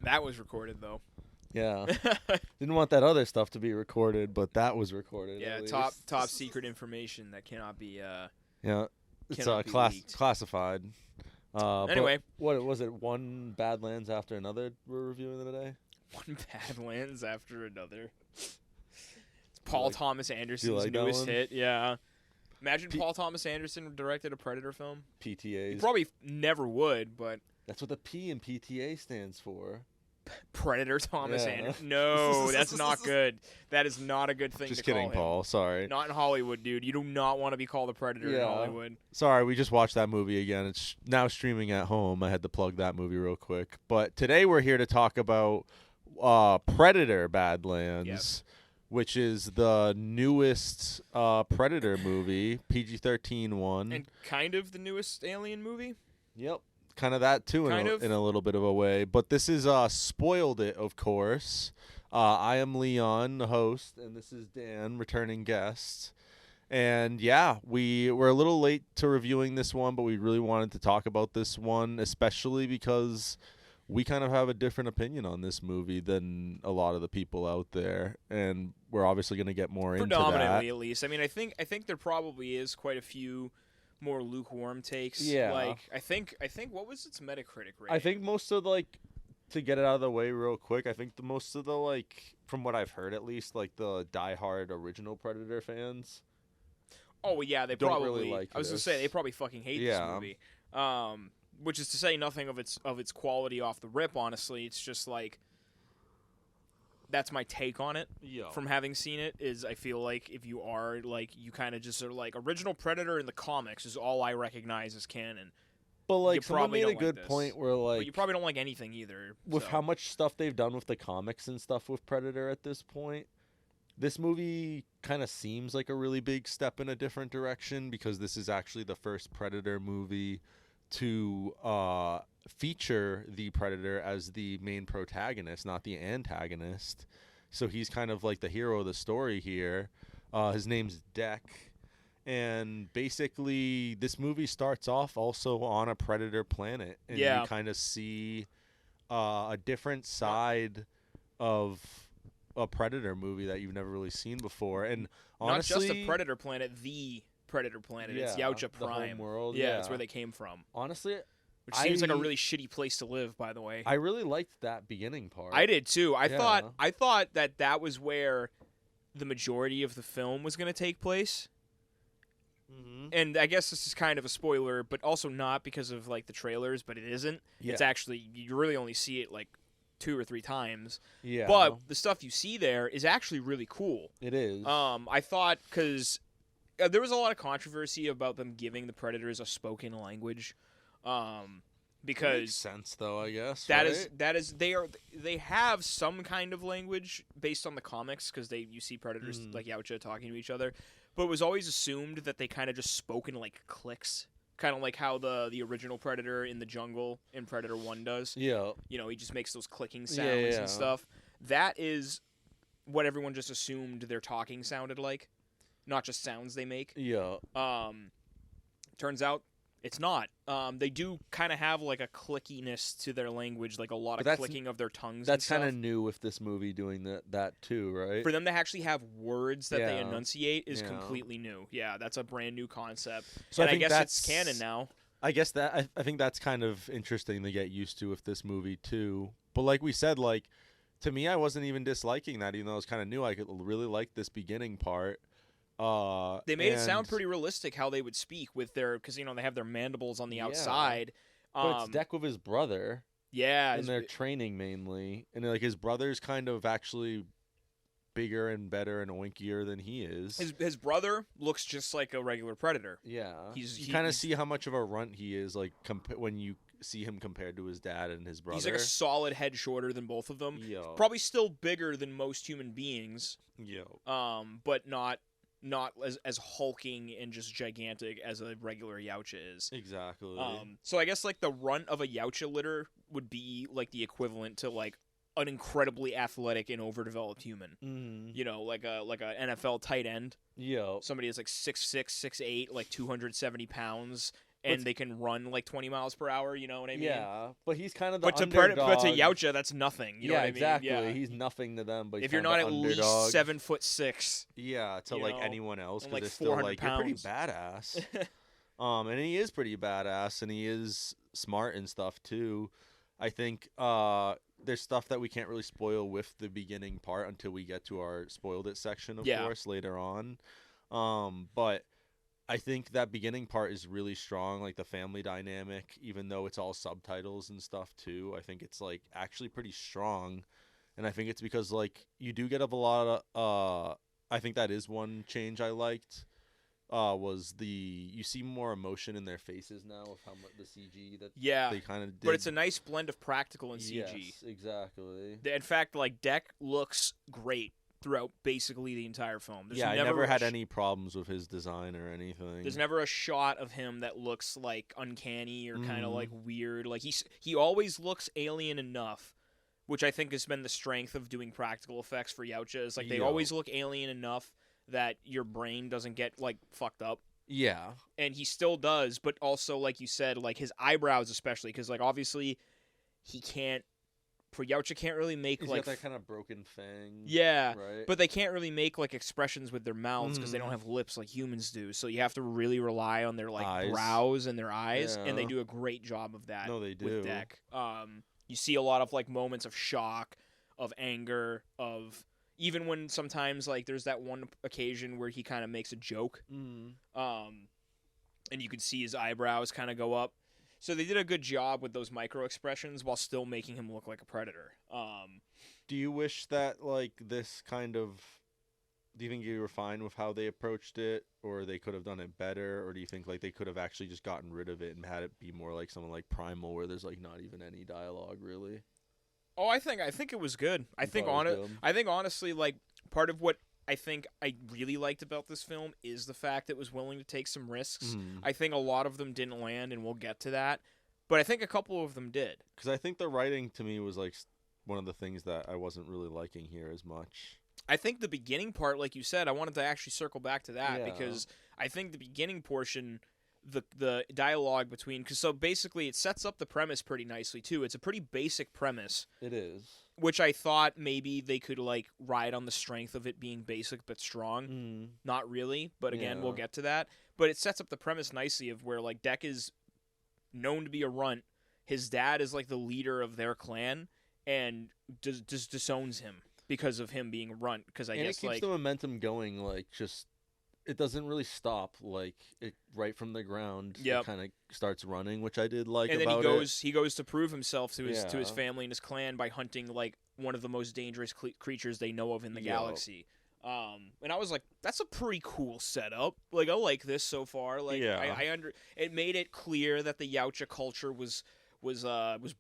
That was recorded, though. Yeah. Didn't want that other stuff to be recorded, but that was recorded. Yeah, at top secret information that cannot be Yeah, it's cannot be leaked. classified. Anyway, what was it? One Badlands after another we're reviewing today. one Badlands after another. It's Paul Thomas Anderson's that newest one? hit. Yeah. Imagine Paul Thomas Anderson directed a Predator film. He PTAs. probably never would, but That's what the P in PTA stands for. Predator Thomas Yeah. Anderson. No, that's not good. That is not a good thing Just to call kidding, him. Paul. Sorry. Not in Hollywood, dude. You do not want to be called a Predator in Yeah. Hollywood. Sorry, we just watched that movie again. It's now streaming at home. I had to plug that movie real quick. But today we're here to talk about Predator Badlands, which is the newest Predator movie, PG-13 one. And kind of the newest Alien movie. Yep. Kind of that, too, in a little bit of a way. But this is Spoiled It, of course. I am Leon, the host, and this is Dan, returning guest. And, yeah, we were a little late to reviewing this one, but we really wanted to talk about this one, especially because we kind of have a different opinion on this movie than a lot of the people out there. And we're obviously going to get more into that. Predominantly, at least. I mean, I think there probably is quite a few more lukewarm takes. Yeah. Like I think what was its Metacritic rating? I think most of to get it out of the way real quick, I think most of the from what I've heard at least, the diehard original Predator fans. Oh yeah, they don't probably really like I was this. gonna say they probably fucking hate this movie. Which is to say nothing of its quality off the rip. Honestly, it's just that's my take on it. Yeah. From having seen it is I feel like if you are you kind of just are original Predator in the comics is all I recognize as canon. But someone made a don't good like this. point where But you probably don't like anything either. with how much stuff they've done with the comics and stuff with Predator at this point, this movie kind of seems like a really big step in a different direction because this is actually the first Predator movie to feature the Predator as the main protagonist, not the antagonist. So he's kind of like the hero of the story here. His name's Deck. And basically, this movie starts off also on a Predator planet. And you kind of see a different side of a Predator movie that you've never really seen before. And honestly, not just a Predator planet, the Predator planet. It's Yautja Prime. The home world. Yeah, that's where they came from. Honestly, which seems like a really shitty place to live, by the way. I really liked that beginning part. I did too. I thought that was where the majority of the film was going to take place. Mm-hmm. And I guess this is kind of a spoiler, but also not because of the trailers, but it isn't. Yeah. It's actually you really only see it 2 or 3 times. Yeah. But the stuff you see there is actually really cool. It is. I thought because there was a lot of controversy about them giving the Predators a spoken language. Because that makes sense though, I guess. That is they have some kind of language based on the comics because you see Predators like Yautja talking to each other, but it was always assumed that they kind of just spoke in clicks, kind of like how the original Predator in the jungle in Predator 1 does. Yeah. He just makes those clicking sounds and stuff. That is what everyone just assumed their talking sounded like, not just sounds they make. Yeah. Turns out it's not. They do kind of have a clickiness to their language, a lot of clicking of their tongues. That's kind of new with this movie doing that too, right? For them to actually have words that they enunciate is completely new. Yeah, that's a brand new concept. So and I guess it's canon now. I guess I think that's kind of interesting to get used to with this movie too. But like we said, to me, I wasn't even disliking that, even though it was kind of new. I could really like this beginning part. They made it sound pretty realistic how they would speak with because they have their mandibles on the outside. But it's Deck with his brother. Yeah, and they're training mainly, and his brother's kind of actually bigger and better and oinkier than he is. His brother looks just like a regular Predator. Yeah, you kind of see how much of a runt he is, when you see him compared to his dad and his brother. He's a solid head shorter than both of them. Yeah, probably still bigger than most human beings. Yeah, but not as hulking and just gigantic as a regular Yautja is. Exactly. So I guess the runt of a Yautja litter would be the equivalent to an incredibly athletic and overdeveloped human. Mm-hmm. Like a NFL tight end. Yeah. Somebody that's 6'6", 6'8", 270 pounds, and they can run like 20 miles per hour. You know what I mean? Yeah, but he's kind of the But to underdog. Yautja, that's nothing. You know what I mean? Exactly. Yeah. He's nothing to them, but he's If you're kind not of at the least underdog. 7'6", Yeah, to you like know, anyone else, and, because like, they're still 400 like you're pretty pounds. badass. And he is pretty badass, and he is smart and stuff too. I think there's stuff that we can't really spoil with the beginning part until we get to our spoiled it section, of course, later on. But I think that beginning part is really strong, like the family dynamic, even though it's all subtitles and stuff too. I think it's like actually pretty strong, and I think it's because like you do get a lot of I think that is one change I liked. Was you see more emotion in their faces now of how much the CG that they kind of did. But it's a nice blend of practical and CG. Yes, exactly. In fact, like Deck looks great throughout basically the entire film. I never had any problems with his design or anything. There's never a shot of him that looks like uncanny or kind of like weird. Like he always looks alien enough, which I think has been the strength of doing practical effects for Yautja. Is like they always look alien enough that your brain doesn't get like fucked up. Yeah. And he still does, but also like you said, like his eyebrows especially, because like obviously Yautja can't really make He's like got that kind of broken fang. Yeah, right? But they can't really make like expressions with their mouths because they don't have lips like humans do. So you have to really rely on their like brows and their eyes, and they do a great job of that. No, they do. With Deck. You see a lot of like moments of shock, of anger, of even when sometimes like there's that one occasion where he kind of makes a joke, and you can see his eyebrows kind of go up. So they did a good job with those micro expressions while still making him look like a predator. Do you wish that like this kind of? Do you think you were fine with how they approached it, or they could have done it better, or do you think like they could have actually just gotten rid of it and had it be more like something like Primal, where there's like not even any dialogue really? Oh, I think it was good. I think honestly, like part of what I think I really liked about this film is the fact that it was willing to take some risks. I think a lot of them didn't land, and we'll get to that. But I think a couple of them did. Because I think the writing to me was like one of the things that I wasn't really liking here as much. I think the beginning part, like you said, I wanted to actually circle back to that because I think the beginning portion, the dialogue between, because so basically it sets up the premise pretty nicely too. It's a pretty basic premise. It is. Which I thought maybe they could like ride on the strength of it being basic but strong. Not really, but again, we'll get to that. But it sets up the premise nicely of where like Deck is known to be a runt. His dad is like the leader of their clan and just disowns him because of him being a runt. Because I guess it keeps the momentum going. Like just it doesn't really stop. Like it right from the ground. It kind of starts running, which I did like. And then about he goes to prove himself to his family and his clan by hunting like one of the most dangerous creatures they know of in the galaxy. And I was like, that's a pretty cool setup. Like I like this so far. Like it made it clear that the Yautja culture was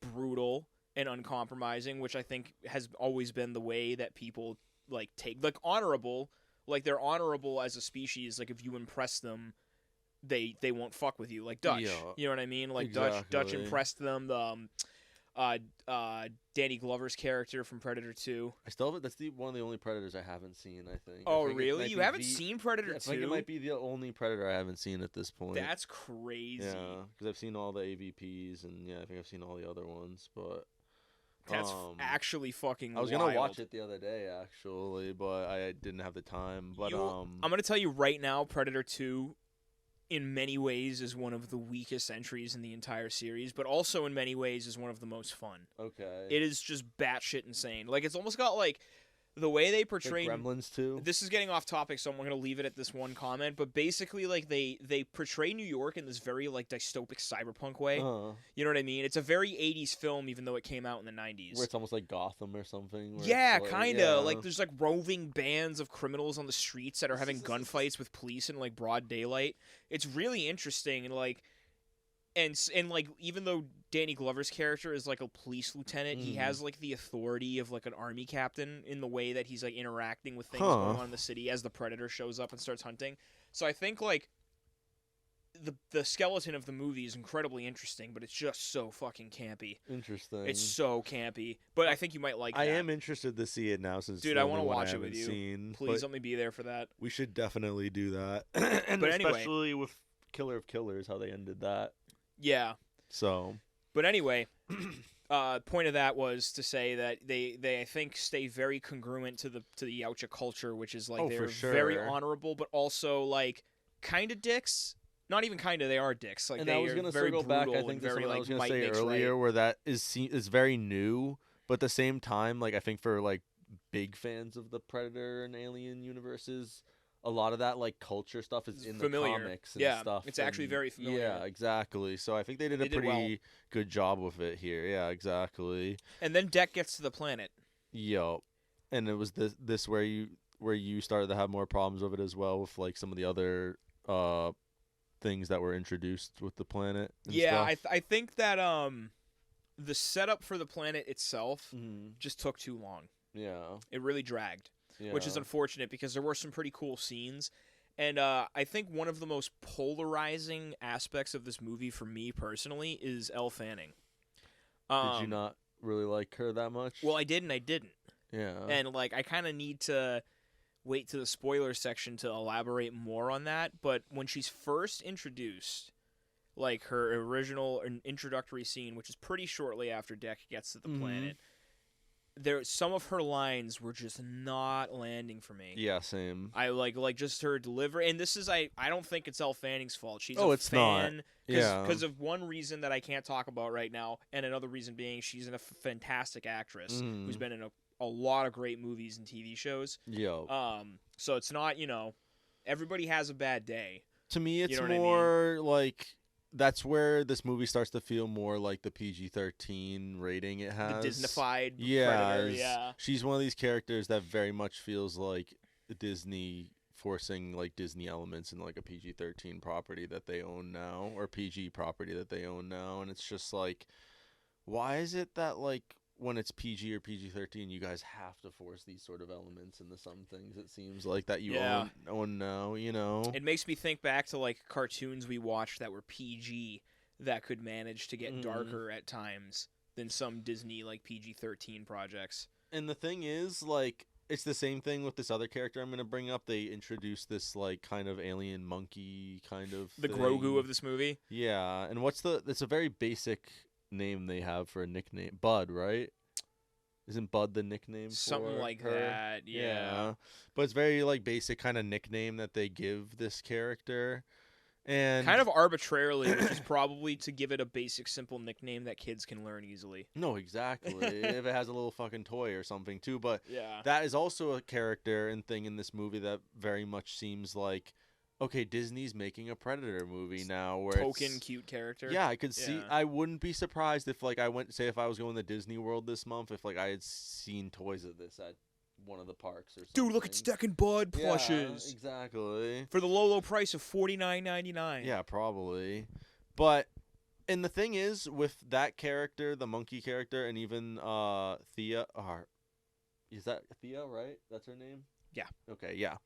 brutal and uncompromising, which I think has always been the way that people like take like honorable. Like they're honorable as a species. Like if you impress them, they won't fuck with you. Like Dutch, you know what I mean? Like Dutch impressed them. Danny Glover's character from Predator 2. I still have it. That's one of the only Predators I haven't seen. I think. Oh really? You haven't seen Predator 2? I think it might be the only Predator I haven't seen at this point. That's crazy. Yeah, because I've seen all the AVPs and I think I've seen all the other ones, but. That's actually fucking I was wild. gonna watch it the other day actually, but I didn't have the time. But I'm gonna tell you right now, Predator 2, in many ways, is one of the weakest entries in the entire series, but also in many ways is one of the most fun. Okay. It is just batshit insane. Like it's almost got like the way they portray Gremlins too. This is getting off topic, so I'm gonna leave it at this one comment. But basically, like they portray New York in this very like dystopic cyberpunk way. You know what I mean? It's a very '80s film, even though it came out in the '90s. Where it's almost like Gotham or something. Yeah, kind of. Like there's like roving bands of criminals on the streets that are having gunfights with police in like broad daylight. It's really interesting and like. And like even though Danny Glover's character is like a police lieutenant, he has like the authority of like an army captain in the way that he's like interacting with things going on in the city as the Predator shows up and starts hunting. So I think like the skeleton of the movie is incredibly interesting, but it's just so fucking campy. Interesting. It's so campy, but I think you might like that. I am interested to see it now since dude, I want to watch it with you. Seen, please let me be there for that. We should definitely do that. And but especially with Killer of Killers, how they ended that. Yeah. So. But anyway, point of that was to say that they I think stay very congruent to the Yautja culture, which is like they're very honorable, but also like kind of dicks. Not even kind of, they are dicks. Like, and they I was are going to very circle brutal back. I think and very, I was like, going to say earlier, right. where that is very new, but at the same time, like I think for like big fans of the Predator and Alien universes, a lot of that like culture stuff is in familiar. The comics and stuff. It's actually very familiar. Yeah, exactly. So I think they did a pretty good job with it here. Yeah, exactly. And then Deck gets to the planet. Yup. And it was this where you started to have more problems with it as well, with like some of the other things that were introduced with the planet. Yeah, I think that the setup for the planet itself just took too long. Yeah. It really dragged, which is unfortunate because there were some pretty cool scenes. And I think one of the most polarizing aspects of this movie for me personally is Elle Fanning. Did you not really like her that much? Well, I did and I didn't. Yeah. And like I kind of need to wait to the spoiler section to elaborate more on that, but when she's first introduced, like her original introductory scene, which is pretty shortly after Deck gets to the planet, some of her lines were just not landing for me. Yeah, same. I like just her delivery, and this is I don't think it's Elle Fanning's fault. She's it's fan, not. Yeah, because of one reason that I can't talk about right now, and another reason being she's a fantastic actress who's been in a lot of great movies and TV shows. Yeah. So it's not, everybody has a bad day. To me, it's more like that's where this movie starts to feel more like the PG-13 rating it has. The Disney-fied Predator, yeah. She's one of these characters that very much feels like Disney forcing like Disney elements in like a PG-13 property that they own now, or PG property that they own now, and it's just like, why is it that like when it's PG or PG-13, you guys have to force these sort of elements into some things, it seems like, that you own now, It makes me think back to, like, cartoons we watched that were PG that could manage to get darker at times than some Disney, like, PG-13 projects. And the thing is, like, it's the same thing with this other character I'm going to bring up. They introduced this, like, kind of alien monkey kind of The thing. Grogu of this movie? Yeah, and it's a very basic name they have for a nickname. Bud, right? Isn't Bud the nickname something for like her? that? Yeah. But it's very like basic kind of nickname that they give this character, and kind of arbitrarily, which is probably to give it a basic simple nickname that kids can learn easily. No, exactly. If it has a little fucking toy or something too. But yeah, that is also a character and thing in this movie that very much seems like, okay, Disney's making a Predator movie now, where token cute character. Yeah, I could see. I wouldn't be surprised if, like, if I was going to Disney World this month, if like I had seen toys of this at one of the parks or something. Dude, look at Steck and Bud plushes. Yeah, exactly. For the low price of $49.99. Yeah, probably. But and the thing is, with that character, the monkey character, and even Thea, is that Thea, right? That's her name? Yeah. Okay, yeah.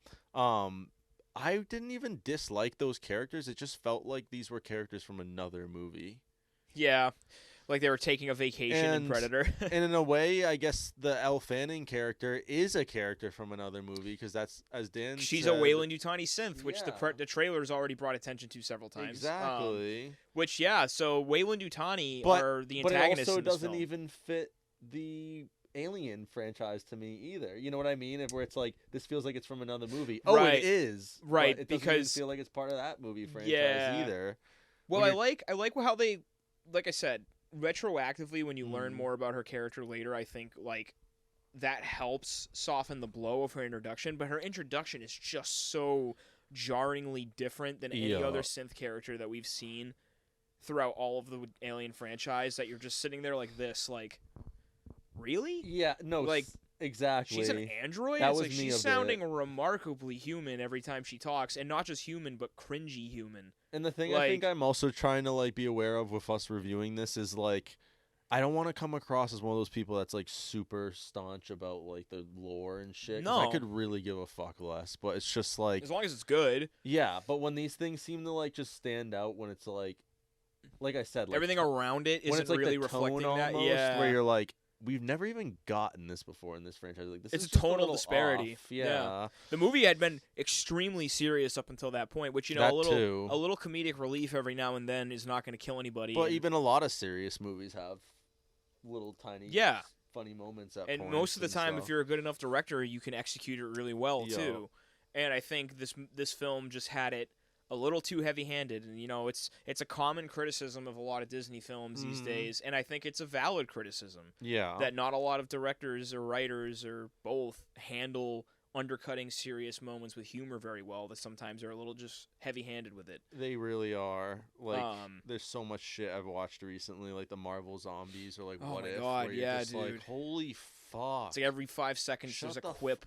I didn't even dislike those characters. It just felt like these were characters from another movie. Yeah, like they were taking a vacation in Predator. And in a way, I guess the Elle Fanning character is a character from another movie, because that's, as Dan She's said, a Weyland-Yutani synth, which the trailers already brought attention to several times. Exactly. So Weyland-Yutani are the antagonists. But it also in this doesn't film. even fit the Alien franchise to me either. You know what I mean? Where it's like, this feels like it's from another movie. Oh, right. It is. Right, but it doesn't even feel like it's part of that movie franchise either. Well, I like how they, like I said, retroactively, when you learn more about her character later, I think like that helps soften the blow of her introduction. But her introduction is just so jarringly different than any other synth character that we've seen throughout all of the Alien franchise, that you're just sitting there like this, like, really? Yeah, no, like, exactly. She's an android? That it's was like me she's a sounding remarkably human every time she talks, and not just human, but cringy human. And the thing I think I'm also trying to like be aware of with us reviewing this is like, I don't want to come across as one of those people that's like super staunch about like the lore and shit. No, I could really give a fuck less, but it's just like, as long as it's good. Yeah, but when these things seem to like just stand out, when it's like I said, like, everything around it isn't it's like really the reflecting tone that. Almost, Yeah, where you're like, we've never even gotten this before in this franchise. Like this It's is a just tonal little disparity. off. Yeah. The movie had been extremely serious up until that point, which That a too. little comedic relief every now and then is not going to kill anybody. But even a lot of serious movies have little tiny funny moments at and points most of the time, stuff. if you're a good enough director, you can execute it really well too. And I think this film just had it a little too heavy-handed, and it's a common criticism of a lot of Disney films these days, and I think it's a valid criticism. Yeah. That not a lot of directors or writers or both handle undercutting serious moments with humor very well, that sometimes are a little just heavy-handed with it. They really are. Like, there's so much shit I've watched recently, like the Marvel Zombies or like What If, God, where you're just dude. like, holy fuck. It's like every 5 seconds there's a quip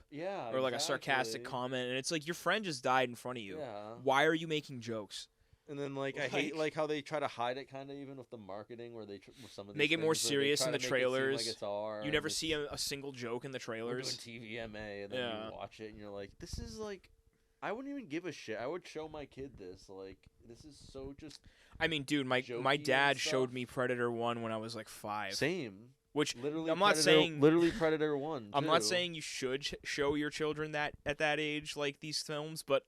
or like a sarcastic comment, and it's like your friend just died in front of you. Yeah. Why are you making jokes? And then I hate like how they try to hide it kind of even with the marketing where they with some of these make it more things where serious they in try the to make it seem trailers. like it's R, You never see a single joke in the we're trailers. doing TVMA, and then you watch it and you're like, this is like, I wouldn't even give a shit. I would show my kid this. Like, this is so just. I mean, dude, my dad showed me Predator 1 when I was like 5. Same. Which literally I'm not saying literally Predator 1. I'm not saying you should show your children that at that age, like these films, but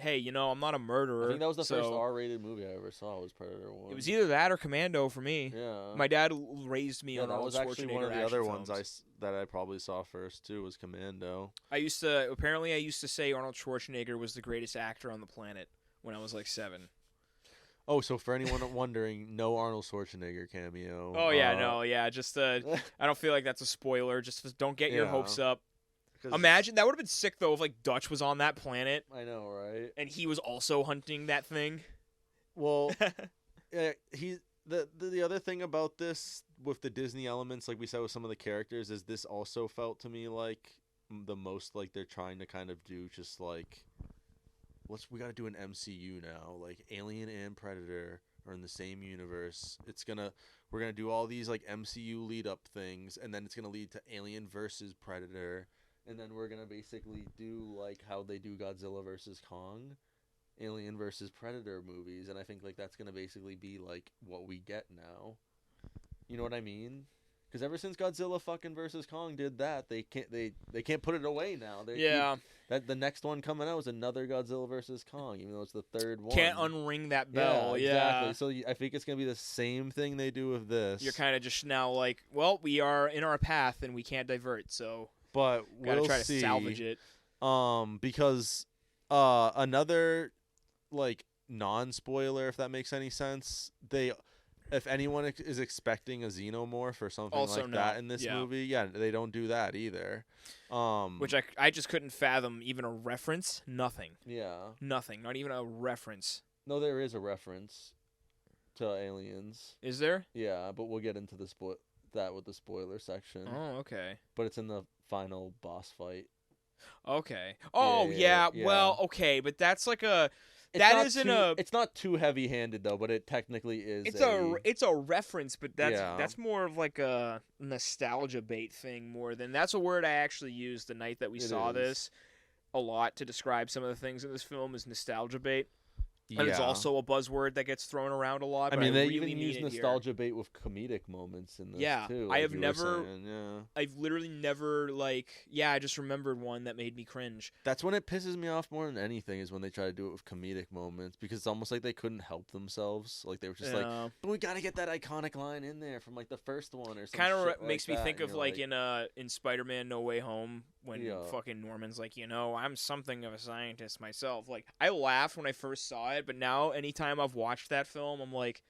hey, I'm not a murderer. I think that was the first R-rated movie I ever saw was Predator 1. It was either that or Commando for me. Yeah. My dad raised me on that Arnold was actually one of the other films. ones that I probably saw first too was Commando. I used to say Arnold Schwarzenegger was the greatest actor on the planet when I was like 7. Oh, so for anyone wondering, no Arnold Schwarzenegger cameo. Oh yeah, just I don't feel like that's a spoiler. Just don't get your hopes up. Imagine that would have been sick though if like Dutch was on that planet. I know, right? And he was also hunting that thing. Well, the other thing about this with the Disney elements, like we said with some of the characters, is this also felt to me like the most like they're trying to kind of do just like we got to do an MCU now, like Alien and Predator are in the same universe. We're gonna do all these like MCU lead up things, and then it's gonna lead to Alien versus Predator, and then we're gonna basically do like how they do Godzilla versus Kong, Alien versus Predator movies, and I think like that's gonna basically be like what we get now. You know what I mean? Because ever since Godzilla fucking versus Kong did that, they can't put it away now. That the next one coming out is another Godzilla versus Kong, even though it's the third one. Can't unring that bell. Yeah, exactly. So I think it's gonna be the same thing they do with this. You're kind of just now like, well, we are in our path and we can't divert, so but gotta we'll try see. to salvage it. Because another like non-spoiler, if that makes any sense, if anyone is expecting a xenomorph or something also like that in this movie, they don't do that either. Which I just couldn't fathom even a reference. Nothing. Yeah. Nothing. Not even a reference. No, there is a reference to aliens. Is there? Yeah, but we'll get into that with the spoiler section. Oh, okay. But it's in the final boss fight. Okay. Oh, yeah. Well, okay, but that's like a... It's not too heavy-handed though, but it technically is. It's a reference, but that's more of like a nostalgia bait thing more than that's a word I actually used the night that we saw this a lot to describe some of the things in this film is nostalgia bait. Yeah. And it's also a buzzword that gets thrown around a lot. I mean, they really even use nostalgia bait with comedic moments in this too. I have never. I've literally never I just remembered one that made me cringe. That's when it pisses me off more than anything is when they try to do it with comedic moments because it's almost like they couldn't help themselves. Like they were just like, but we gotta get that iconic line in there from like the first one or something. Kind of makes me think of like in Spider-Man No Way Home when fucking Norman's like, I'm something of a scientist myself. Like I laughed when I first saw it. But now, anytime I've watched that film, I'm like,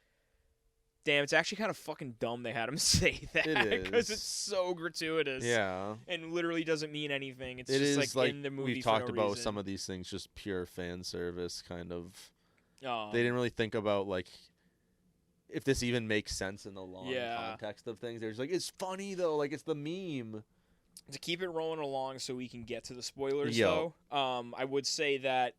damn, it's actually kind of fucking dumb they had him say that. Because it's so gratuitous. Yeah. And literally doesn't mean anything. It's just like in the movie. We've talked about with some of these things, just pure fan service kind of. They didn't really think about, like, if this even makes sense in the long context of things. They're just like, it's funny, though. Like, it's the meme. To keep it rolling along so we can get to the spoilers, though, I would say that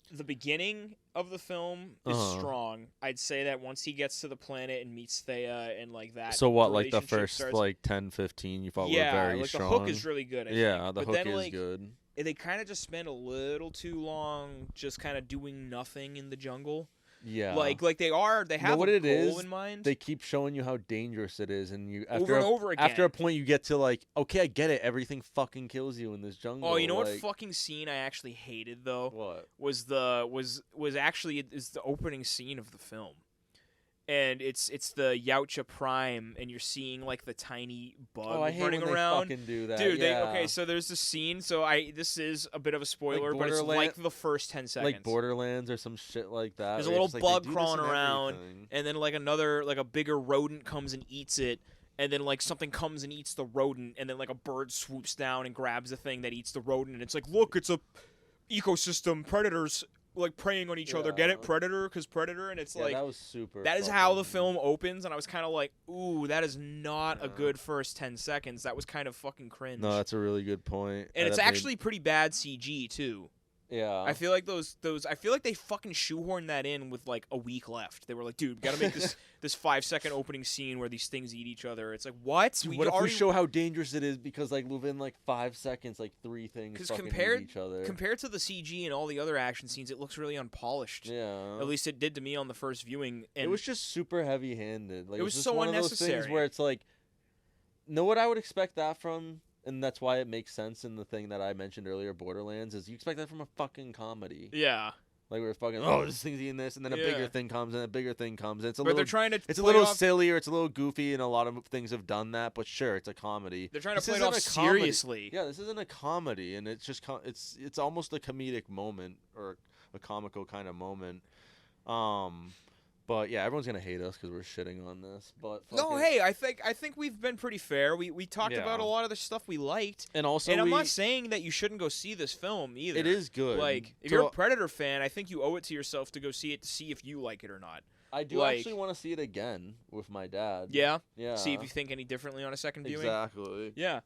the beginning of the film is strong. I'd say that once he gets to the planet and meets Thea and like that. So what, like the first 10, 15 you thought were very strong? The hook is really good. I think. The hook is good. They kind of just spend a little too long just kind of doing nothing in the jungle. Yeah. Like they have what a it goal is? in mind. They keep showing you how dangerous it is, and you over and over again. after a point you get to like, okay, I get it. Everything fucking kills you in this jungle. Oh, you know what like, fucking scene I actually hated though? What? Was the opening scene of the film. And it's the Yautja Prime, and you're seeing like the tiny bug I hate running when around. They fucking do that. Dude, yeah. okay, so there's this scene. So this is a bit of a spoiler, Like but it's like the first 10 seconds. Like Borderlands or some shit like that. There's a little bug crawling around, and then like a bigger rodent comes and eats it, and then like something comes and eats the rodent, and then like a bird swoops down and grabs the thing that eats the rodent, and it's like, look, it's a ecosystem, predators like preying on each other. Get it? Predator, because predator, and it's like that was super. That is how the film opens, and I was kind of like, ooh, that is not a good first 10 seconds. That was kind of fucking cringe. No, that's a really good point. And it's actually pretty bad CG too. Yeah. I feel like I feel like they fucking shoehorned that in with like a week left. They were like, dude, we gotta make this 5-second opening scene where these things eat each other. It's like, what? What if we show how dangerous it is, because like within like 5 seconds, like 3 things fucking eat each other. Compared to the CG and all the other action scenes, it looks really unpolished. Yeah. At least it did to me on the first viewing. And it was just super heavy-handed. Like, it was just so one unnecessary. Of those things where it's like, know what I would expect that from? And that's why it makes sense in the thing that I mentioned earlier, Borderlands, is you expect that from a fucking comedy. Yeah. Like, we're fucking, this thing's eating this, and then a bigger thing comes, and a bigger thing comes. And it's a little, they're trying to it's a little silly, or it's a little goofy, and a lot of things have done that, but sure, it's a comedy. They're trying to play it off seriously. Yeah, this isn't a comedy, and it's just, it's almost a comedic moment, or a comical kind of moment. But yeah, everyone's gonna hate us because we're shitting on this. But hey, I think we've been pretty fair. We talked about a lot of the stuff we liked, and also, I'm not saying that you shouldn't go see this film either. It is good. Like, if you're a Predator fan, I think you owe it to yourself to go see it to see if you like it or not. I do actually want to see it again with my dad. Yeah, yeah. See if you think any differently on a second viewing. Exactly. Yeah.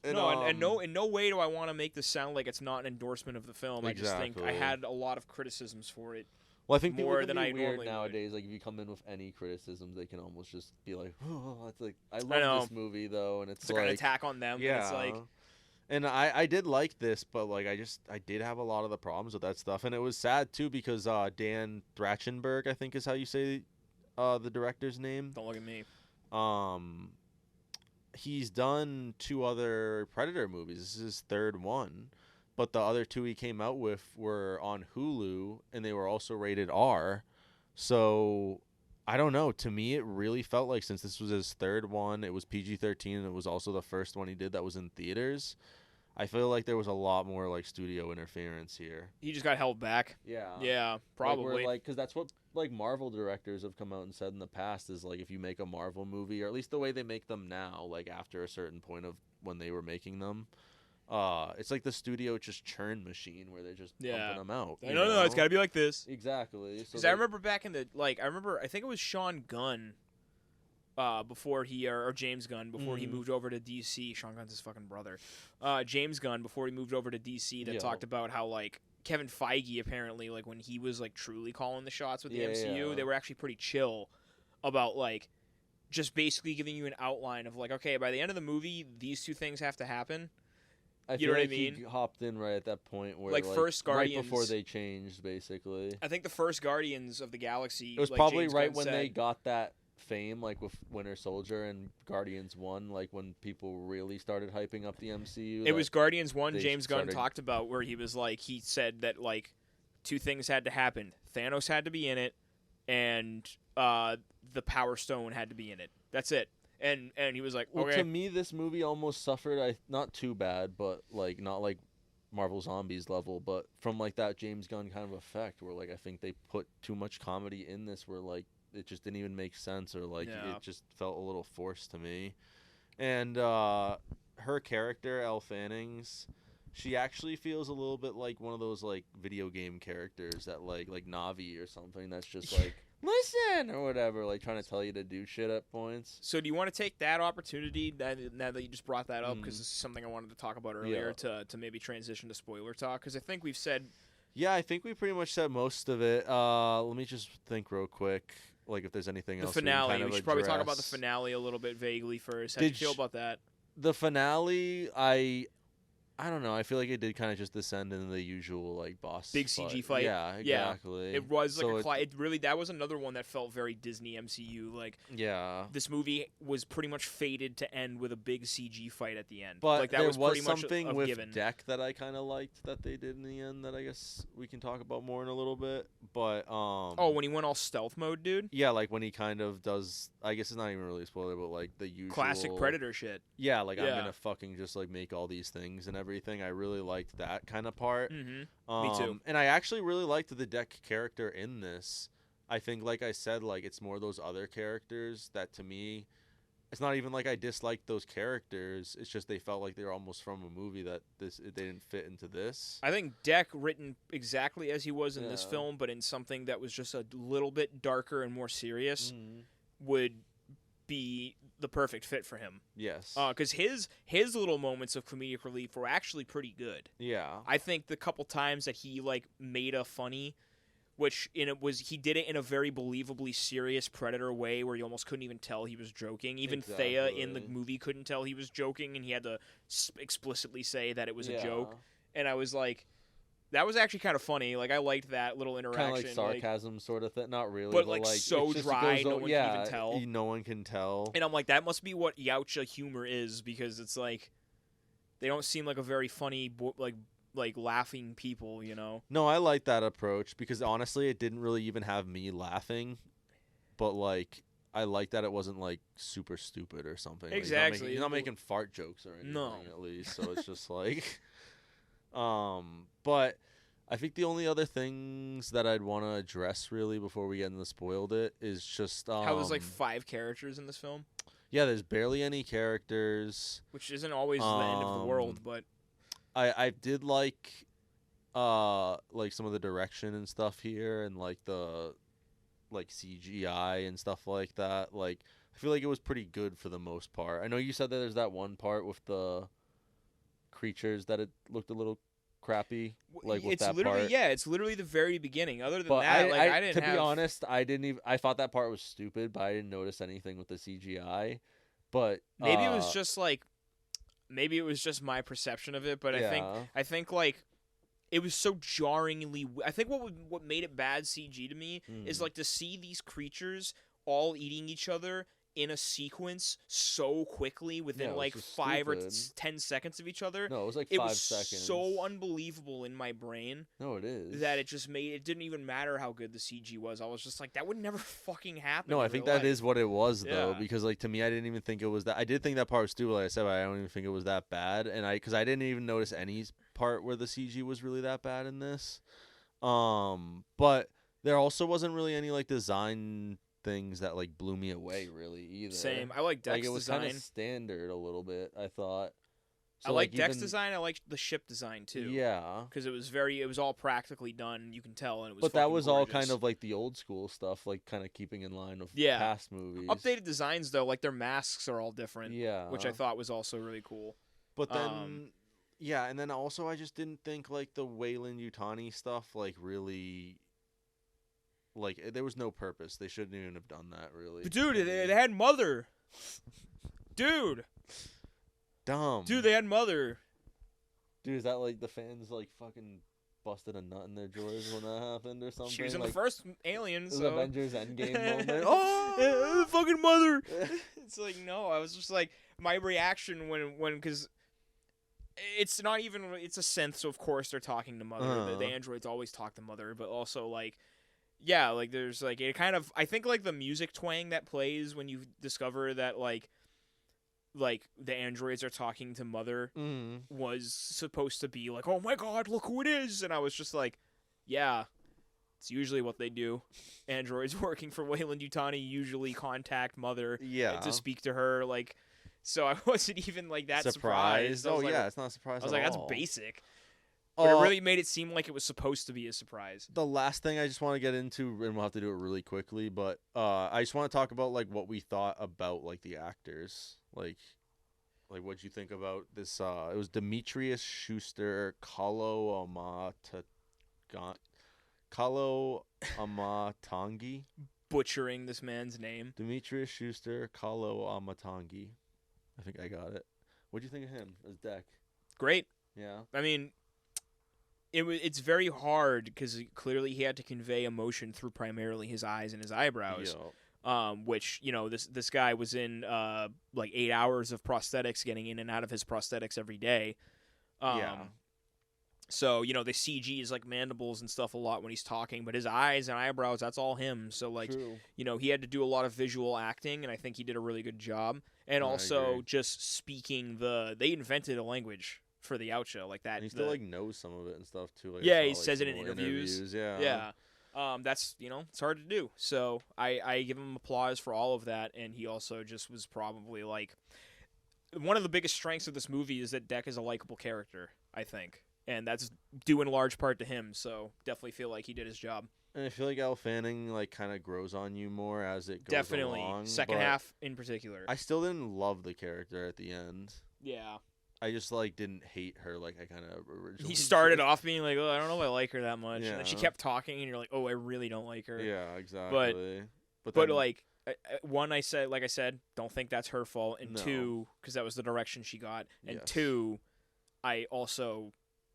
And, in no way do I want to make this sound like it's not an endorsement of the film. Exactly. I just think I had a lot of criticisms for it. Well, I think more people than I weird normally nowadays. Like, if you come in with any criticisms, they can almost just be like, "Oh, it's like I love this movie though," and it's like an attack on them. Yeah, and it's like, and I did like this, but like I did have a lot of the problems with that stuff, and it was sad too because Dan Trachtenberg, I think is how you say the director's name. Don't look at me. He's done 2 other Predator movies. This is his 3rd one. But the other 2 he came out with were on Hulu, and they were also rated R. So, I don't know. To me, it really felt like, since this was his 3rd one, it was PG-13, and it was also the first one he did that was in theaters. I feel like there was a lot more like studio interference here. He just got held back. Yeah. Yeah, probably. Because that's what like Marvel directors have come out and said in the past, is like, if you make a Marvel movie, or at least the way they make them now, like after a certain point of when they were making them, it's like the studio just churn machine where they're just pumping them out. No, it's got to be like this. Exactly. Because I remember back in the I think it was Sean Gunn. Before he or James Gunn before he moved over to DC. Sean Gunn's his fucking brother. James Gunn before he moved over to DC that talked about how like Kevin Feige apparently, like, when he was like truly calling the shots with the MCU, they were actually pretty chill about like just basically giving you an outline of like, okay, by the end of the movie these 2 things have to happen. I feel like he hopped in right at that point where, like first Guardians, right before they changed, basically. I think the first Guardians of the Galaxy. It was like probably James right Gunn when they got that fame, like with Winter Soldier and Guardians 1, like when people really started hyping up the MCU. It was Guardians 1 James Gunn talked about, where he was like, he said that like 2 things had to happen. Thanos had to be in it, and the Power Stone had to be in it. That's it. And he was like, okay. Well, to me, this movie almost suffered, not too bad, but like not like Marvel Zombies level, but from like that James Gunn kind of effect, where like I think they put too much comedy in this, where like it just didn't even make sense, or like it just felt a little forced to me. And her character, Elle Fanning's, she actually feels a little bit like one of those like video game characters that like Navi or something, that's just like listen or whatever, like trying to tell you to do shit at points. So do you want to take that opportunity now that you just brought that up, because this is something I wanted to talk about earlier, to maybe transition to spoiler talk, because I think we've said I think we pretty much said most of it. Let me just think real quick, like if there's anything else. The finale. We should probably talk about the finale a little bit vaguely first. How did you feel about that? The finale, I don't know. I feel like it did kind of just descend into the usual like boss Big CG fight. Yeah, exactly. It was like it really that was another one that felt very Disney MCU. Like this movie was pretty much fated to end with a big CG fight at the end. But like that there was pretty much something a with given. Deck that I kind of liked that they did in the end that I guess we can talk about more in a little bit. But when he went all stealth mode, dude. Yeah, like when he kind of does. I guess it's not even really a spoiler, but like the usual classic Predator shit. Yeah, like I'm gonna fucking just like make all these things and everything. I really liked that kind of part. Mm-hmm. Me too. And I actually really liked the Deck character in this. I think, like I said, like it's more those other characters that to me, it's not even like I disliked those characters. It's just they felt like they were almost from a movie that they didn't fit into this. I think Deck, written exactly as he was in this film, but in something that was just a little bit darker and more serious, would be the perfect fit for him. Yes. Because his little moments of comedic relief were actually pretty good. Yeah. I think the couple times that he like made a funny, he did it in a very believably serious Predator way where you almost couldn't even tell he was joking. Even Thea in the movie couldn't tell he was joking, and he had to explicitly say that it was a joke. And I was like, that was actually kind of funny. Like, I liked that little interaction. Kind of like sarcasm sort of thing. Not really. But like so dry, no one can even tell. No one can tell. And I'm like, that must be what Yautja humor is, because it's like, they don't seem like a very funny, like laughing people, you know? No, I like that approach because honestly, it didn't really even have me laughing. But like, I like that it wasn't like super stupid or something. Exactly. Like, he's not making fart jokes or anything, at least. So it's just like... But I think the only other things that I'd want to address really before we get into spoiled it is just how there's like 5 characters in this film. Yeah, there's barely any characters, which isn't always the end of the world, but I did like some of the direction and stuff here, and like the like CGI and stuff like that. Like I feel like it was pretty good for the most part. I know you said that there's that one part with the creatures that it looked a little crappy, like with that part. It's literally the very beginning. Other than that, I didn't. To be honest, I didn't even. I thought that part was stupid, but I didn't notice anything with the CGI. But maybe it was just like, maybe it was just my perception of it. But I think like, it was so jarringly. I think what made it bad CG to me is like to see these creatures all eating each other in a sequence so quickly within like 5 or 10 seconds of each other. No, it was like 5 seconds. It was so unbelievable in my brain. No, it is. That it just made it didn't even matter how good the CG was. I was just like, that would never fucking happen. No, I think that is what it was though, because like to me, I didn't even think it was that. I did think that part was stupid, like I said, but I don't even think it was that bad. And because I didn't even notice any part where the CG was really that bad in this. But there also wasn't really any like design things that like blew me away really either. Same. I like Deck's design. Like it was kind of standard a little bit, I thought. So I like Deck's design. I like the ship design too. Yeah, because it was all practically done. You can tell, and it was. But that was gorgeous. all kind of like the old school stuff, like kind of keeping in line with past movies. Updated designs though, like their masks are all different. Yeah, which I thought was also really cool. But then, and then also I just didn't think like the Weyland-Yutani stuff like really. Like, there was no purpose. They shouldn't even have done that, really. But dude, they had Mother. Dude. Dumb. Dude, they had Mother. Dude, is that like the fans, like, fucking busted a nut in their drawers when that happened or something? She was in like, the first Alien, so... The Avengers Endgame moment. Oh! Fucking Mother! It's like, no, I was just like... My reaction when because... It's not even... It's a synth, so of course they're talking to Mother. The androids always talk to Mother, but also, like... Yeah, like, there's, like, it kind of... I think, like, the music twang that plays when you discover that, like, the androids are talking to Mother was supposed to be, like, oh, my God, look who it is! And I was just like, yeah, it's usually what they do. Androids working for Weyland-Yutani usually contact Mother to speak to her, like... So I wasn't even, like, that surprised. Oh, yeah, it's not a surprise I was at like, all. that's basic. But it really made it seem like it was supposed to be a surprise. The last thing I just want to get into, and we'll have to do it really quickly, but I just want to talk about like what we thought about like the actors, like what'd you think about this? It was Demetrius Schuster, Kalo Amatangi, butchering this man's name. Demetrius Schuster, Kalo Amatangi. I think I got it. What'd you think of him as Deck? Great. Yeah. I mean, it's very hard because clearly he had to convey emotion through primarily his eyes and his eyebrows. Which, you know, this guy was in like 8 hours of prosthetics, getting in and out of his prosthetics every day. So, you know, the CG is like mandibles and stuff a lot when he's talking, but his eyes and eyebrows, that's all him. So, like, True. you know, he had to do a lot of visual acting, and I think he did a really good job. And also just speaking they invented a language for the outro like that. And he still like knows some of it and stuff too. Like, he says it in interviews. Yeah. That's, you know, it's hard to do. So I give him applause for all of that, and he also just was probably like one of the biggest strengths of this movie is that Deck is a likable character, I think. And that's due in large part to him, so definitely feel like he did his job. And I feel like Elle Fanning like kind of grows on you more as it goes definitely. along. Second half in particular. I still didn't love the character at the end. Yeah. I just like didn't hate her like I kind of originally. He started off being like, "Oh, I don't know if I like her that much," Yeah. and then she kept talking, and you're like, "Oh, I really don't like her." Yeah, exactly. But then, like, one, I said, don't think that's her fault, and No. two, because that was the direction she got, and Yes. two, I also.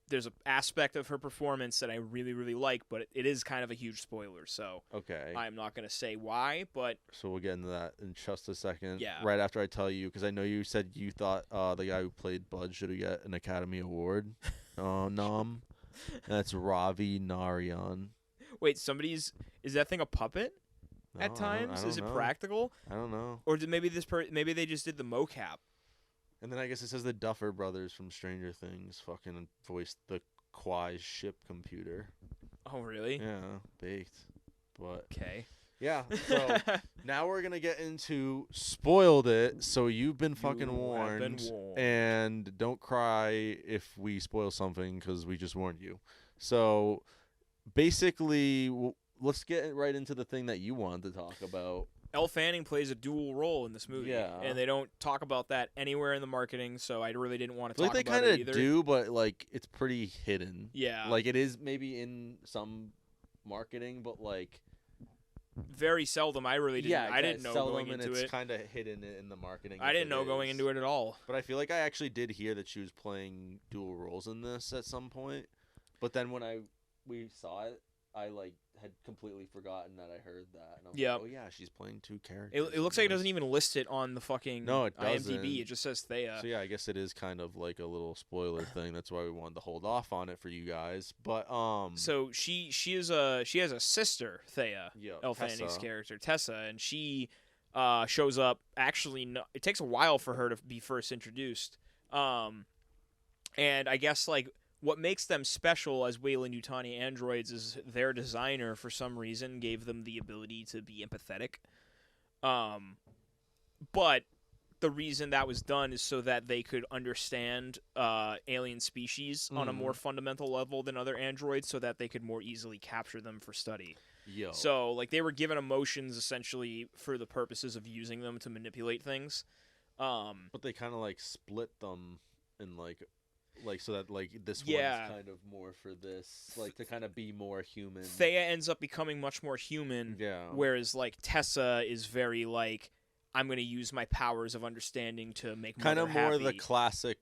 There's an aspect of her performance that I really, really like, but it is kind of a huge spoiler, so okay. I'm not going to say why, but... So we'll get into that in just a second. Yeah. Right after I tell you, because I know you said you thought the guy who played Bud should get an Academy Award nom. And that's Ravi Narayan. Wait, is that thing a puppet No, at times? I don't Is it know. practical? I don't know. Or did maybe maybe they just did the mocap? And then I guess it says the Duffer Brothers from Stranger Things fucking voiced the Kwai's ship computer. Oh, really? Yeah, baked. But Okay. yeah, so now we're gonna get into spoiled it. So you've been fucking You have warned, been warned. and don't cry if we spoil something because we just warned you. So basically, let's get right into the thing that you wanted to talk about. Elle Fanning plays a dual role in this movie, and they don't talk about that anywhere in the marketing, so I really didn't want to talk about it either. Like they kind of do, but like it's pretty hidden. Yeah. Like it is maybe in some marketing, but like very seldom. I really didn't. yeah, I didn't know going into it's it. kind of hidden in the marketing. I didn't know going into it at all. But I feel like I actually did hear that she was playing dual roles in this at some point. But then when we saw it, I like had completely forgotten that I heard that. And I'm like, oh yeah, she's playing two characters. It looks like it doesn't even list it on the fucking IMDb. It just says Thea. So yeah, I guess it is kind of like a little spoiler thing. That's why we wanted to hold off on it for you guys. But so she has a sister, Thea, Elle Tessa. Fanning's character, Tessa, and she shows up. Actually, it takes a while for her to be first introduced. And I guess like what makes them special as Weyland-Yutani androids is their designer, for some reason, gave them the ability to be empathetic. But the reason that was done is so that they could understand alien species on a more fundamental level than other androids, so that they could more easily capture them for study. So, like, they were given emotions, essentially, for the purposes of using them to manipulate things. But they kind of, like, split them in, like so that like this one's kind of more for this, like to kind of be more human. Thea ends up becoming much more human, whereas like Tessa is very like, I'm going to use my powers of understanding to make kind of more happy. The classic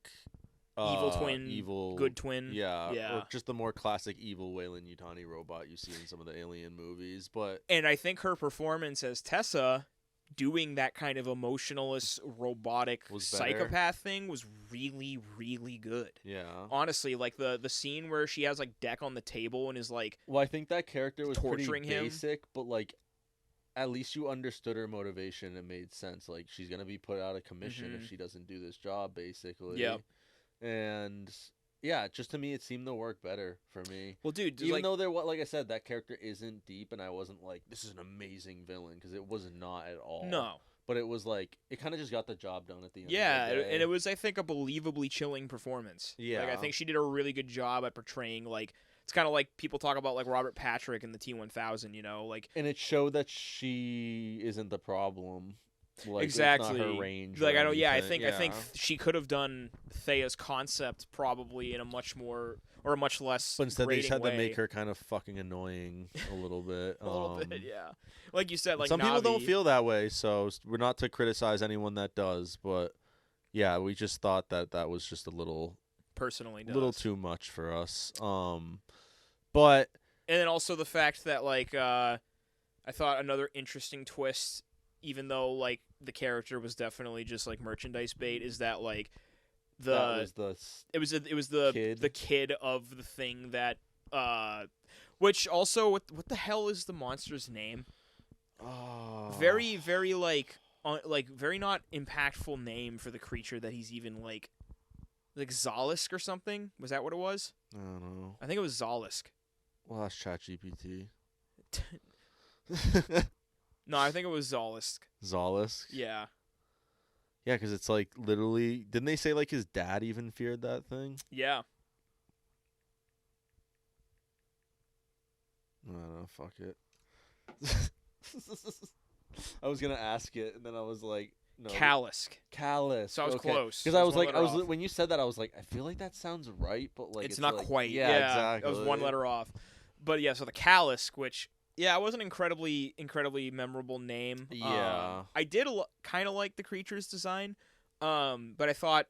evil twin, good twin, or just the more classic evil Weyland-Yutani robot you see in some of the Alien movies. And I think her performance as Tessa, doing that kind of emotionless, robotic psychopath thing was really, really good. Yeah. Honestly, like the scene where she has like Deck on the table and is like, well, I think that character was torturing pretty him. Basic, but like at least you understood her motivation. It made sense. Like she's gonna be put out of commission if she doesn't do this job, basically. Yeah. And yeah, just to me, it seemed to work better for me. Well, dude, even though like I said, that character isn't deep, and I wasn't like, this is an amazing villain, because it was not at all. No. But it was like, it kind of just got the job done at the end. Yeah, of the day. And it was, I think, a believably chilling performance. Yeah. Like, I think she did a really good job at portraying, like, it's kind of like people talk about, like, Robert Patrick in the T-1000, you know? Like, and it showed that she isn't the problem. Like, exactly. It's not her range. Like, I don't. Yeah, I think she could have done Thea's concept probably in a much more or a much less. But instead, they just had way. to make her kind of fucking annoying a little bit. A little bit, yeah. Like you said, like some Navi, people don't feel that way, so we're not to criticize anyone that does. But yeah, we just thought that was just a little personally does. A little too much for us. But and then also the fact that like I thought another interesting twist, even though like the character was definitely just like merchandise bait, is that like it was the kid. the kid of the thing that which also what the hell is the monster's name? Very very like very not impactful name for the creature that he's even like Zolisk or something. Was that what it was? I don't know. I think it was Zolisk. Well, that's ChatGPT. No, I think it was Zolisk. Zolisk? Yeah. Yeah, because it's like literally. Didn't they say like his dad even feared that thing? Yeah. I don't know. Fuck it. I was gonna ask it, and then I was like, no. Kalisk. So I was close. Because I was like, when you said that, I was like, I feel like that sounds right, but like it's not like, quite. Yeah, exactly. It was one letter off. But yeah, so the Kalisk, which it was an incredibly memorable name. Yeah. I did kind of like the creature's design, but I thought,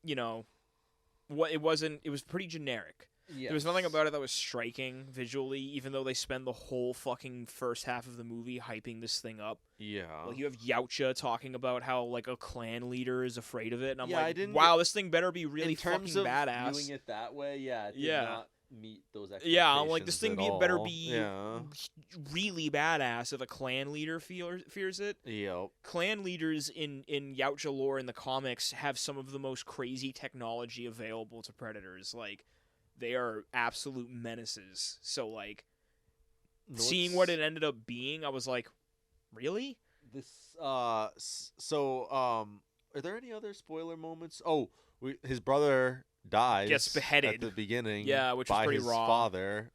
it was pretty generic. Yes. There was nothing about it that was striking visually, even though they spend the whole fucking first half of the movie hyping this thing up. Yeah. Like, you have Yautja talking about how, like, a clan leader is afraid of it, and I'm like, wow, this thing better be really fucking badass. In terms of viewing it that way, it did not meet those expectations. Yeah, I'm like, this thing better be Yeah. really badass if a clan leader fears it. Yep. Clan leaders in Yautja lore in the comics have some of the most crazy technology available to predators. Like, they are absolute menaces. So, like, seeing what it ended up being, I was like, really? Are there any other spoiler moments? Oh, his brother dies. Gets beheaded at the beginning. Yeah, which is by pretty his raw. father.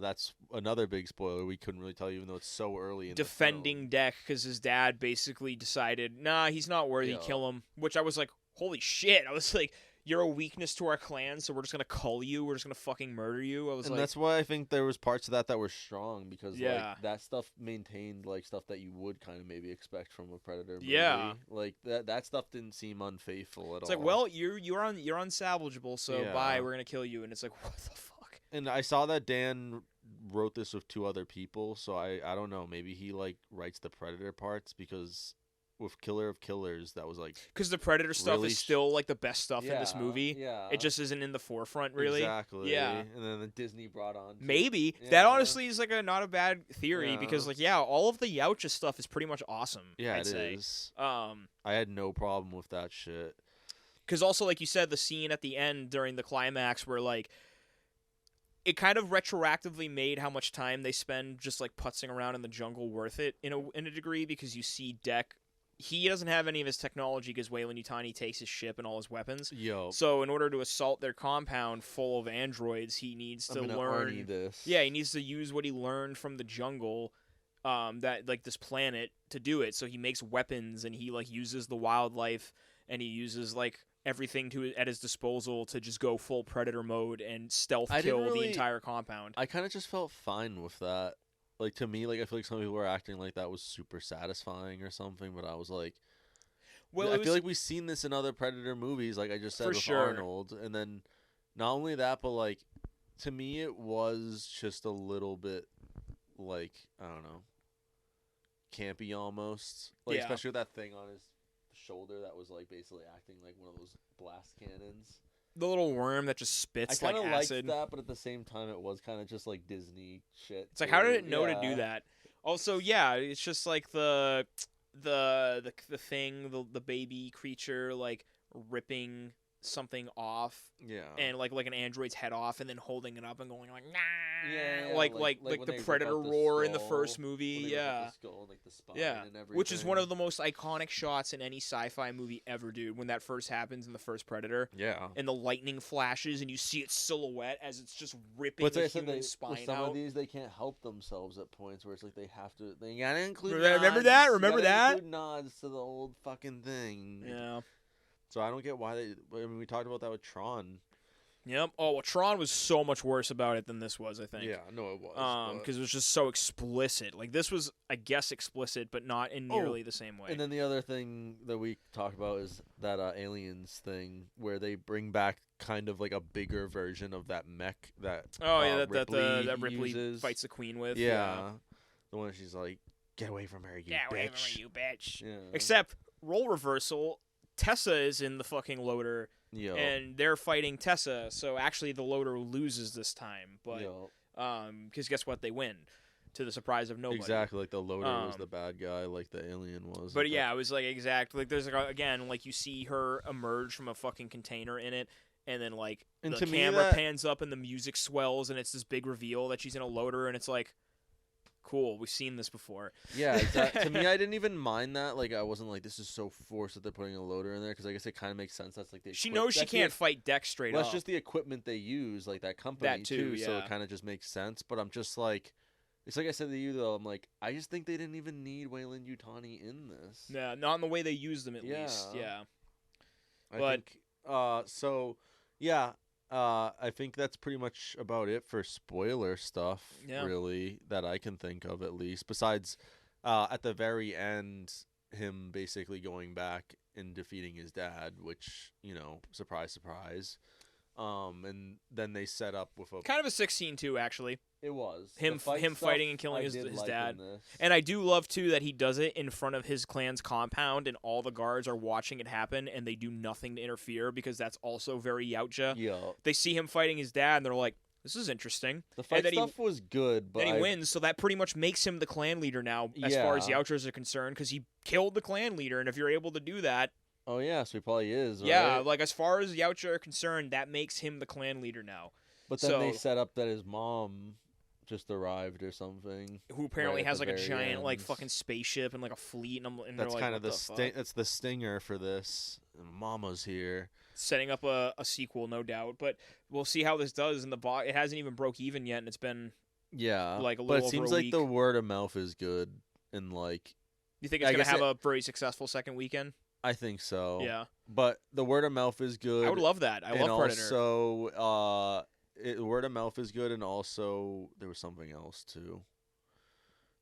That's another big spoiler. We couldn't really tell you, even though it's so early in Defending the film. Deck because his dad basically decided, nah, he's not worthy, kill him. Which I was like, holy shit. I was like, you're a weakness to our clan, so we're just gonna cull you. We're just gonna fucking murder you. And that's why I think there was parts of that were strong, because Yeah. like that stuff maintained like stuff that you would kind of maybe expect from a Predator movie. Yeah. Like that stuff didn't seem unfaithful at all. It's like, well, you're unsalvageable, so Yeah. bye, we're gonna kill you. And it's like, what the fuck? And I saw that Dan wrote this with 2 other people, so I don't know. Maybe he like writes the Predator parts, because with Killer of Killers, that was like, because the Predator stuff really is still like the best stuff in this movie. Yeah, It just isn't in the forefront, really. Exactly. Yeah. And then the Disney brought on. Maybe Yeah. that honestly is like not a bad theory, Yeah. because like all of the Yautja stuff is pretty much awesome. Yeah, I'd it say. is. I had no problem with that shit. Because also, like you said, the scene at the end during the climax where like it kind of retroactively made how much time they spend just like putzing around in the jungle worth it in a degree, because you see Deck. He doesn't have any of his technology because Weyland-Yutani takes his ship and all his weapons. Yo. So in order to assault their compound full of androids, he needs to learn. This. Yeah, he needs to use what he learned from the jungle, that like this planet to do it. So he makes weapons, and he like uses the wildlife, and he uses like everything at his disposal to just go full predator mode and stealth kill the entire compound. I kind of just felt fine with that. Like, to me, like, I feel like some people were acting like that was super satisfying or something, but I was like, well, I feel like we've seen this in other Predator movies, like I just said with Arnold, and then not only that, but like, to me, it was just a little bit like, I don't know, campy almost, like especially with that thing on his shoulder that was like basically acting like one of those blast cannons. The little worm that just spits like acid. I kind of liked that, but at the same time, it was kind of just like Disney shit. It's like, how did it know to do that? Also, yeah, it's just like the thing, the baby creature, like ripping something off, and like an android's head off, and then holding it up and going like, nah, like the Predator roar in the first movie, the skull and, like, the spine and everything. Which is one of the most iconic shots in any sci-fi movie ever, dude. When that first happens in the first Predator, and the lightning flashes, and you see its silhouette as it's just ripping the human spine with some out. of these, they can't help themselves at points where it's like they have to. They gotta include. Remember nods, that? Remember that? Include nods to the old fucking thing. Yeah. So I don't get why they. I mean, we talked about that with Tron. Yep. Oh, well, Tron was so much worse about it than this was, I think. Yeah, no, it was. Because it was just so explicit. Like, this was, I guess, explicit, but not in nearly the same way. And then the other thing that we talked about is that Aliens thing, where they bring back kind of like a bigger version of that mech that that Ripley uses. fights the Queen with. Yeah. The one she's like, get away from her, you bitch. Get away from her, you bitch. Yeah. Except, role reversal, Tessa is in the fucking loader. Yo. And they're fighting Tessa, so actually the loader loses this time. But because guess what? They win, to the surprise of nobody. Exactly, like the loader was the bad guy, like the alien was. But yeah, it was like exactly like there's like again like you see her emerge from a fucking container in it, and then like the camera pans up and the music swells, and it's this big reveal that she's in a loader, and it's like, cool, we've seen this before. Yeah, exactly. To me, I didn't even mind that. Like, I wasn't like, this is so forced that they're putting a loader in there, because I guess it kind of makes sense. That's like she knows she can't fight Dex straight up. That's just the equipment they use, like that company too. Yeah. So it kind of just makes sense. But I'm just like, it's like I said to you though. I'm like, I just think they didn't even need Weyland-Yutani in this. Yeah, not in the way they use them at least. Yeah. I think that's pretty much about it for spoiler stuff, really, that I can think of at least. Besides, at the very end, him basically going back and defeating his dad, which, surprise, surprise. And then they set up with a... Kind of a 16 too, actually. It was. Him fighting and killing his dad. And I do love, too, that he does it in front of his clan's compound, and all the guards are watching it happen, and they do nothing to interfere, because that's also very Yautja. Yeah. They see him fighting his dad, and they're like, this is interesting. The fight stuff was good, but... Then he wins, so that pretty much makes him the clan leader now, as far as Yautjas are concerned, because he killed the clan leader, and if you're able to do that... Oh, yeah, so he probably is, right? Yeah, like, as far as Yautja are concerned, that makes him the clan leader now. But then they set up that his mom just arrived or something. Who apparently has, like, a giant, like, fucking spaceship and, like, a fleet, and that's like, kind of that's the stinger for this. Mama's here. Setting up a sequel, no doubt. But we'll see how this does in the box. It hasn't even broke even yet, and it's been, like, a little over a week. But it seems like the word of mouth is good, and, like... You think it's going to have a very successful second weekend? I think so. Yeah. But the word of mouth is good. I would love that. I love Predator. Also, word of mouth is good, and also there was something else too.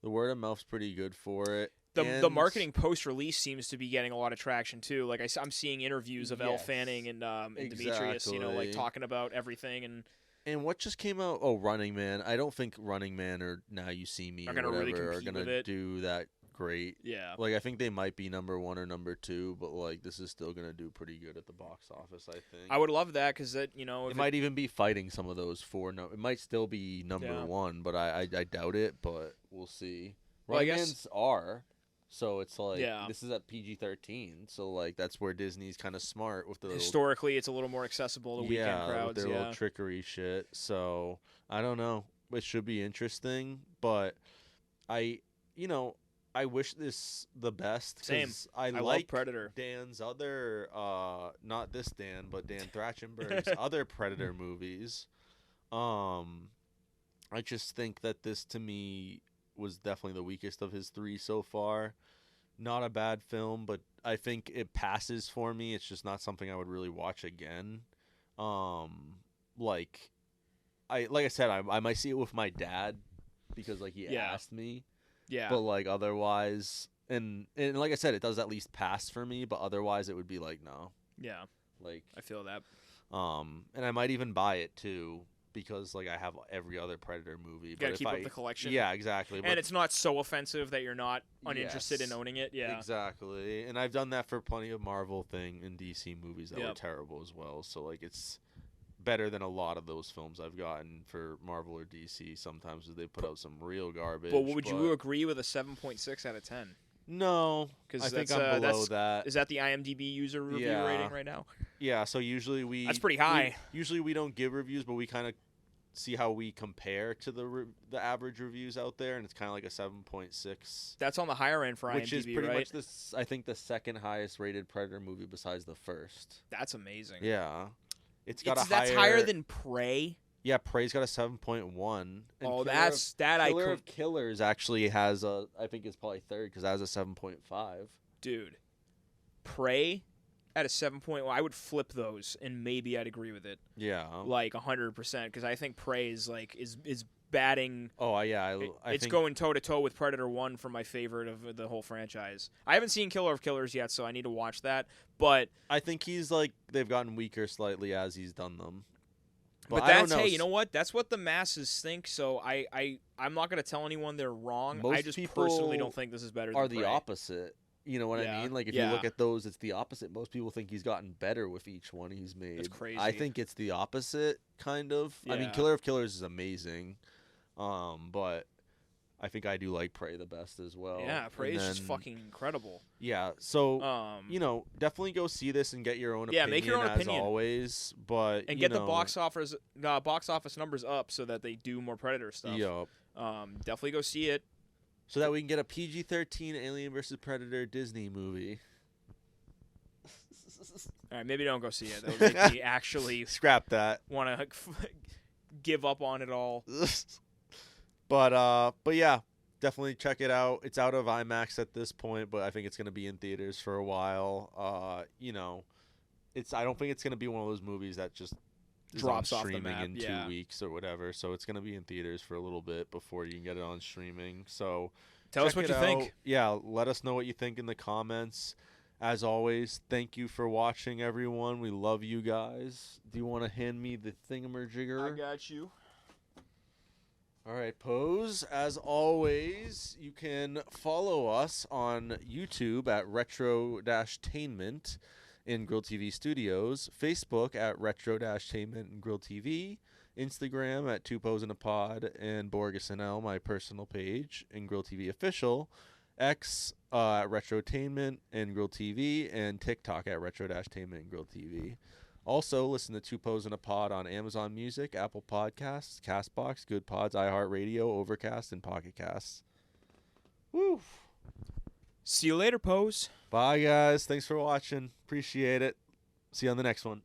The word of mouth's pretty good for it. The marketing post-release seems to be getting a lot of traction too. Like I'm seeing interviews of Elle Fanning and Demetrius, like talking about everything and what just came out. Oh, Running Man. I don't think Running Man or Now You See Me are gonna do that great. Yeah. Like, I think they might be number 1 or number 2, but, like, this is still going to do pretty good at the box office, I think. I would love that, because it might even be fighting some of those 4. No, it might still be number 1, but I doubt it, but we'll see. Well, Running Man's R, so it's like, this is at PG-13, so, like, that's where Disney's kind of smart with the... Historically, it's a little more accessible to weekend crowds. With their little trickery shit, so, I don't know. It should be interesting, but I wish this the best. Same. I like love Predator. Dan's other, not this Dan, but Dan Trachtenberg's other Predator movies. I just think that this, to me, was definitely the weakest of his 3 so far. Not a bad film, but I think it passes for me. It's just not something I would really watch again. Like I said, I might see it with my dad because, like, he asked me. Yeah. But, like, otherwise, and like I said, it does at least pass for me, but otherwise it would be like, no. Yeah. Like, I feel that. And I might even buy it, too, because, like, I have every other Predator movie. You gotta keep up the collection. Yeah, exactly. And it's not so offensive that you're not uninterested in owning it. Yeah. Exactly. And I've done that for plenty of Marvel and DC movies that were terrible as well. So, like, it's better than a lot of those films I've gotten for Marvel or DC sometimes, as they put out some real garbage. But would you agree with a 7.6 out of 10? No, I think I'm below that. Is that the IMDb user review rating right now? Yeah, so usually that's pretty high. Usually we don't give reviews, but we kind of see how we compare to the average reviews out there, and it's kind of like a 7.6. That's on the higher end for IMDb, which is pretty right? much I think the second highest rated Predator movie besides the first. That's amazing. Yeah. That's higher than Prey. Yeah, Prey's got a 7.1. Oh, Killer of Killers actually has I think it's probably third because that has a 7.5. Dude, Prey at a 7.1, I would flip those, and maybe I'd agree with it. Yeah. Like 100%, because I think Prey is like is batting. Oh yeah, I it's think going toe to toe with Predator 1 for my favorite of the whole franchise. I haven't seen Killer of Killers yet, so I need to watch that. But I think he's like they've gotten weaker slightly as he's done them. But I don't that's know. hey, you know what? That's what the masses think. So I'm not gonna tell anyone they're wrong. Most I just people personally don't think this is better. Are than the Prey. opposite. You know what I mean? Like if you look at those, it's the opposite. Most people think he's gotten better with each one he's made. That's crazy. I think it's the opposite, kind of. I mean, Yeah. Killer of Killers is amazing, but I think I do like Prey the best as well. Yeah, Prey And is just then- fucking incredible. Yeah, so definitely go see this and get your own opinion. make your own as opinion. always. But And get the box office numbers up so that they do more Predator stuff. Yup. Definitely go see it. So that we can get a PG-13 Alien vs Predator Disney movie. All right, maybe don't go see it. That would make me actually Scrap that. want to give up on it all. But yeah, definitely check it out. It's out of IMAX at this point, but I think it's going to be in theaters for a while. I don't think it's going to be one of those movies that just Drops is on off the streaming map, in yeah. 2 weeks or whatever. So it's going to be in theaters for a little bit before you can get it on streaming. So Tell us check what it you out. think. Yeah, let us know what you think in the comments. As always, thank you for watching, everyone. We love you guys. Do you want to hand me the thingamajigger? I got you. All right, Pose. As always, you can follow us on YouTube at retro-TAINMENT in Grill TV Studios, Facebook at retro-TAINMENT in Grill TV, Instagram at 2POSINAPOD, and Borges and L, my personal page, in Grill TV Official, X at retro-TAINMENT and Grill TV, and TikTok at retro-TAINMENT and Grill TV. Also, listen to Two Pose in a Pod on Amazon Music, Apple Podcasts, CastBox, Good Pods, iHeartRadio, Overcast, and Pocket Casts. Woo! See you later, Pose. Bye, guys. Thanks for watching. Appreciate it. See you on the next one.